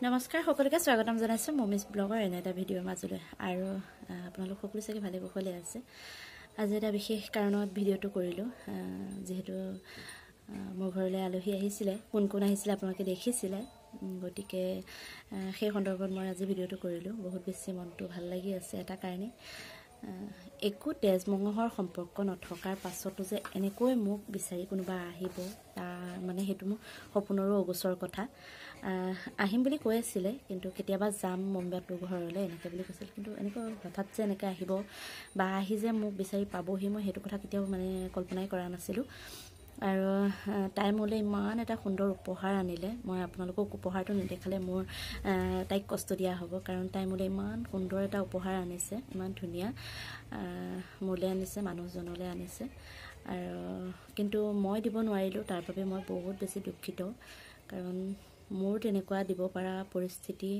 নমস্কাৰ সকলোকে স্বাগতম জনাইছোঁ মমিজ ব্লগৰ এনে এটা ভিডিঅ'ৰ মাজলৈ আৰু আপোনালোক সকলো চাগে ভালে কুশলে আছে। আজি এটা বিশেষ কাৰণত ভিডিঅ'টো কৰিলোঁ, যিহেতু মোৰ ঘৰলৈ আলহী আহিছিলে, কোন কোন আহিছিলে আপোনালোকে দেখিছিলে, গতিকে সেই সন্দৰ্ভত মই আজি ভিডিঅ'টো কৰিলোঁ। বহুত বেছি মনটো ভাল লাগি আছে এটা কাৰণে, একো তেজ মঙহৰ সম্পৰ্ক নথকাৰ পাছতো যে এনেকৈ মোক বিচাৰি কোনোবা আহিব, মানে সেইটো মোৰ সপোনৰো অগোচৰ কথা। আহিম বুলি কৈ আছিলে, কিন্তু কেতিয়াবা যাম মুম্বাইটোৰ ঘৰলৈ এনেকৈ বুলি কৈছিল, কিন্তু এনেকৈ হঠাৎ যে এনেকৈ আহিব বা আহি যে মোক বিচাৰি পাবহি, মই সেইটো কথা কেতিয়াও মানে কল্পনাই কৰা নাছিলোঁ। আৰু তাই মোলৈ ইমান এটা সুন্দৰ উপহাৰ আনিলে। মই আপোনালোকক উপহাৰটো নেদেখালে মোৰ তাইক কষ্ট দিয়া হ'ব, কাৰণ তাই মোলৈ ইমান সুন্দৰ এটা উপহাৰ আনিছে, ইমান ধুনীয়া মোলৈ আনিছে, মানুহজনলৈ আনিছে। আৰু কিন্তু মই দিব নোৱাৰিলোঁ, তাৰ বাবে মই বহুত বেছি দুখিত, কাৰণ মোৰ তেনেকুৱা দিব পৰা পৰিস্থিতি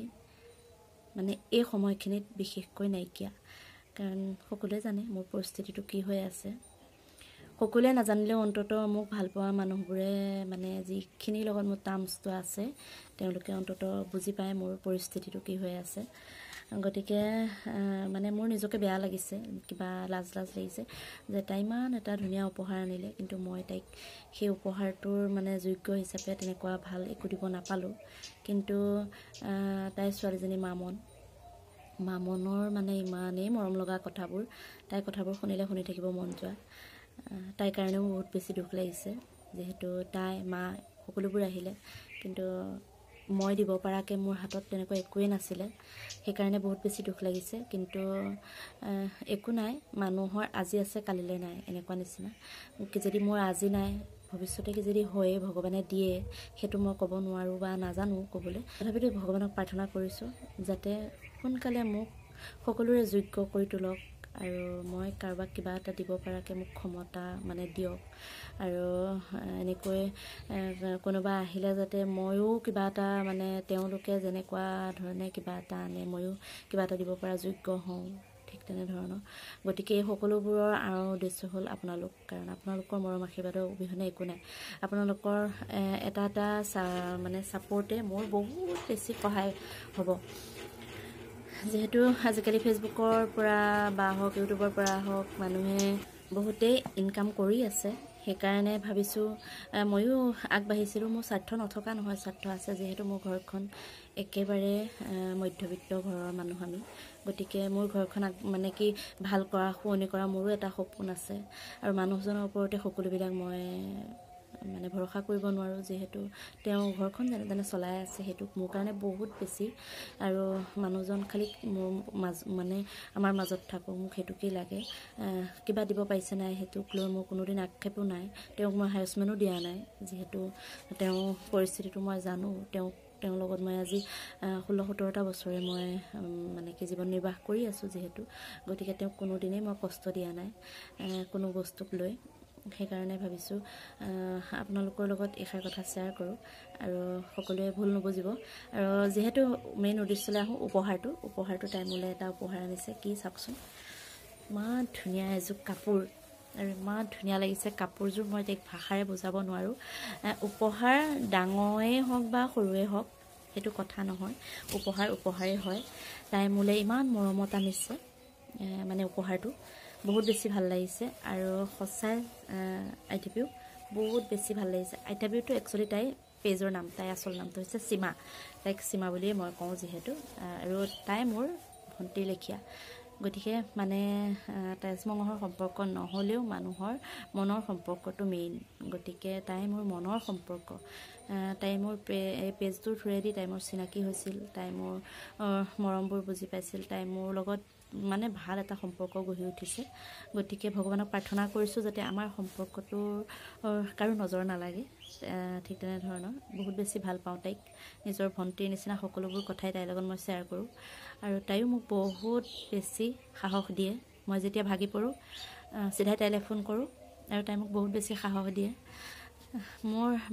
মানে এই সময়খিনিত বিশেষকৈ নাইকিয়া। কাৰণ সকলোৱে জানে মোৰ পৰিস্থিতিটো কি হৈ আছে, সকলোৱে নাজানিলেও অন্ততঃ মোক ভাল পোৱা মানুহবোৰে মানে যিখিনিৰ লগত মোৰ টাৰ্মছটো আছে তেওঁলোকে অন্ততঃ বুজি পায় মোৰ পৰিস্থিতিটো কি হৈ আছে। গতিকে মানে মোৰ নিজকে বেয়া লাগিছে, কিবা লাজ লাগিছে যে তাই ইমান এটা ধুনীয়া উপহাৰ আনিলে, কিন্তু মই তাইক সেই উপহাৰটোৰ মানে যোগ্য হিচাপে তেনেকুৱা ভাল একো দিব নাপালোঁ। কিন্তু তাইৰ ছোৱালীজনী মামনৰ মানে ইমানেই মৰম লগা কথাবোৰ, তাইৰ কথাবোৰ শুনিলে শুনি থাকিব মন যোৱা। তাইৰ কাৰণেও বহুত বেছি দুখ লাগিছে, যিহেতু তাই মা সকলোবোৰ আহিলে, কিন্তু মই দিব পৰাকৈ মোৰ হাতত তেনেকুৱা একোৱেই নাছিলে, সেইকাৰণে বহুত বেছি দুখ লাগিছে। কিন্তু একো নাই, মানুহৰ আজি আছে কালিলৈ নাই, এনেকুৱা নিচিনা। যদি মোৰ আজি নাই, ভৱিষ্যতে যদি হয়ে ভগৱানে দিয়ে, সেইটো মই ক'ব নোৱাৰোঁ বা নাজানো ক'বলৈ। তথাপিতো ভগৱানক প্ৰাৰ্থনা কৰিছোঁ যাতে সোনকালে মোক সকলোৰে যোগ্য কৰি তোলক, আৰু মই কাৰোবাক কিবা এটা দিব পৰাকৈ মোক ক্ষমতা মানে দিয়ক। আৰু এনেকৈ কোনোবা আহিলে যাতে ময়ো কিবা এটা মানে তেওঁলোকে যেনেকুৱা ধৰণে কিবা এটা আনে ময়ো কিবা এটা দিব পৰা যোগ্য হওঁ, ঠিক তেনেধৰণৰ। গতিকে এই সকলোবোৰৰ আৰু উদ্দেশ্য হ'ল আপোনালোক, কাৰণ আপোনালোকৰ মৰম আশীৰ্বাদৰ অবিহনে একো নাই। আপোনালোকৰ এটা মানে ছাপোৰ্টে মোৰ বহুত বেছি সহায় হ'ব। যিহেতু আজিকালি ফেচবুকৰ পৰা বা হওক, ইউটিউবৰ পৰা হওক, মানুহে বহুতেই ইনকাম কৰি আছে, সেইকাৰণে ভাবিছোঁ ময়ো আগবাঢ়িছিলোঁ। মোৰ স্বাৰ্থ নথকা নহয়, স্বাৰ্থ আছে, যিহেতু মোৰ ঘৰখন একেবাৰে মধ্যবিত্ত ঘৰৰ মানুহ আমি। গতিকে মোৰ ঘৰখন মানে কি ভাল কৰা, শুৱনি কৰা মোৰো এটা সপোন আছে, আৰু মানুহজনৰ ওপৰতে সকলোবিলাক মই মানে ভৰসা কৰিব নোৱাৰোঁ, যিহেতু তেওঁ ঘৰখন যেনে তেনে চলাই আছে, সেইটো মোৰ কাৰণে বহুত বেছি। আৰু মানুহজন খালি মোৰ মানে আমাৰ মাজত থাকোঁ, মোক সেইটোকেই লাগে। কিবা দিব পাৰিছে নাই সেইটোক লৈ মোৰ কোনোদিন আক্ষেপো নাই। তেওঁক মই হাৰাচমেণ্টো দিয়া নাই, যিহেতু তেওঁৰ পৰিস্থিতিটো মই জানো। তেওঁৰ লগত মই আজি 16-17টা বছৰে মই মানে কি জীৱন নিৰ্বাহ কৰি আছোঁ যিহেতু। গতিকে তেওঁক কোনোদিনেই মই কষ্ট দিয়া নাই কোনো বস্তুক লৈ। সেইকাৰণে ভাবিছোঁ আপোনালোকৰ লগত এষাৰ কথা শ্বেয়াৰ কৰোঁ, আৰু সকলোৱে ভুল নুবুজিব। আৰু যিহেতু মেইন উদ্দেশ্যলৈ আহোঁ, উপহাৰটো তাই মোলৈ এটা উপহাৰ আনিছে। কি চাওকচোন, ইমান ধুনীয়া এযোৰ কাপোৰ, আৰু ইমান ধুনীয়া লাগিছে কাপোৰযোৰ, মই তাইক ভাষাৰে বুজাব নোৱাৰোঁ। উপহাৰ ডাঙৰেই হওক বা সৰুৱে হওক সেইটো কথা নহয়, উপহাৰেই হয়। তাই মোলৈ ইমান মৰমত আনিছে, মানে উপহাৰটো বহুত বেছি ভাল লাগিছে। আৰু সঁচাই আইতাপিও বহুত বেছি ভাল লাগিছে। আইতাপিওটো একচুৱেলি তাইৰ পেজৰ নাম, তাইৰ আচল নামটো হৈছে সীমা, তাইক সীমা বুলিয়ে মই কওঁ যিহেতু। আৰু তাই মোৰ ভণ্টিৰ লেখীয়া। গতিকে মানে তেজ মঙহৰ সম্পৰ্ক নহ'লেও মানুহৰ মনৰ সম্পৰ্কটো মেইন। গতিকে তাই মোৰ মনৰ সম্পৰ্ক। তাই মোৰ এই পেজটোৰ থ্ৰুৱেদি তাই মোৰ চিনাকি হৈছিল, তাই মোৰ মৰমবোৰ বুজি পাইছিল, তাই মোৰ লগত মানে ভাল এটা সম্পৰ্ক গঢ়ি উঠিছে। গতিকে ভগৱানক প্ৰাৰ্থনা কৰিছোঁ যাতে আমাৰ সম্পৰ্কটো কাৰো নজৰ নালাগে। ঠিক তেনেধৰণৰ বহুত বেছি ভাল পাওঁ তাইক, নিজৰ ভণ্টিৰ নিচিনা সকলোবোৰ কথাই তাইৰ লগত মই শ্বেয়াৰ কৰোঁ। আৰু তাইও মোক বহুত বেছি সাহস দিয়ে। মই যেতিয়া ভাগি পৰোঁ চিধাই তাইলৈ ফোন কৰোঁ, আৰু তাই মোক বহুত বেছি সাহস দিয়ে।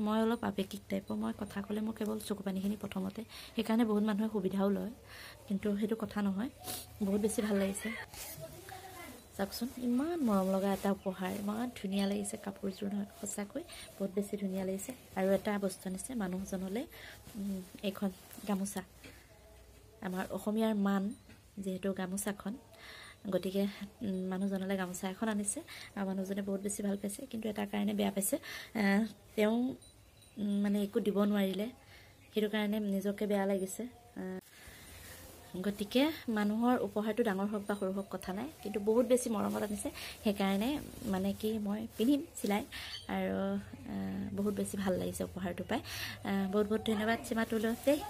মই অলপ আৱেগিক টাইপৰ, মই কথা ক'লে মোৰ কেৱল চকু পানীখিনি প্ৰথমতে, সেইকাৰণে বহুত মানুহে সুবিধাও লয়, কিন্তু সেইটো কথা নহয়। বহুত বেছি ভাল লাগিছে। চাওকচোন ইমান মৰম লগা এটা উপহাৰ ইমান ধুনীয়া লাগিছে কাপোৰযোৰ নহয় সঁচাকৈ বহুত বেছি ধুনীয়া লাগিছে আৰু এটা বস্তু আনিছে মানুহজনলৈ এইখন গামোচা আমাৰ অসমীয়াৰ মান যেহেতু গামোচাখন গতিকে মানুহজনলৈ গামোচা এখন আনিছে আৰু মানুহজনে বহুত বেছি ভাল পাইছে কিন্তু এটা কাৰণে বেয়া পাইছে তেওঁ মানে একো দিব নোৱাৰিলে সেইটো কাৰণে নিজকে বেয়া লাগিছে গতিকে মানুহৰ উপহাৰটো ডাঙৰ হওক বা সৰু হওক কথা নাই কিন্তু বহুত বেছি মৰমত আনিছে সেইকাৰণে মানে কি মই পিন্ধিম চিলাই আৰু বহুত বেছি ভাল লাগিছে উপহাৰটো পাই বহুত বহুত ধন্যবাদ সীমা তুলসী দেই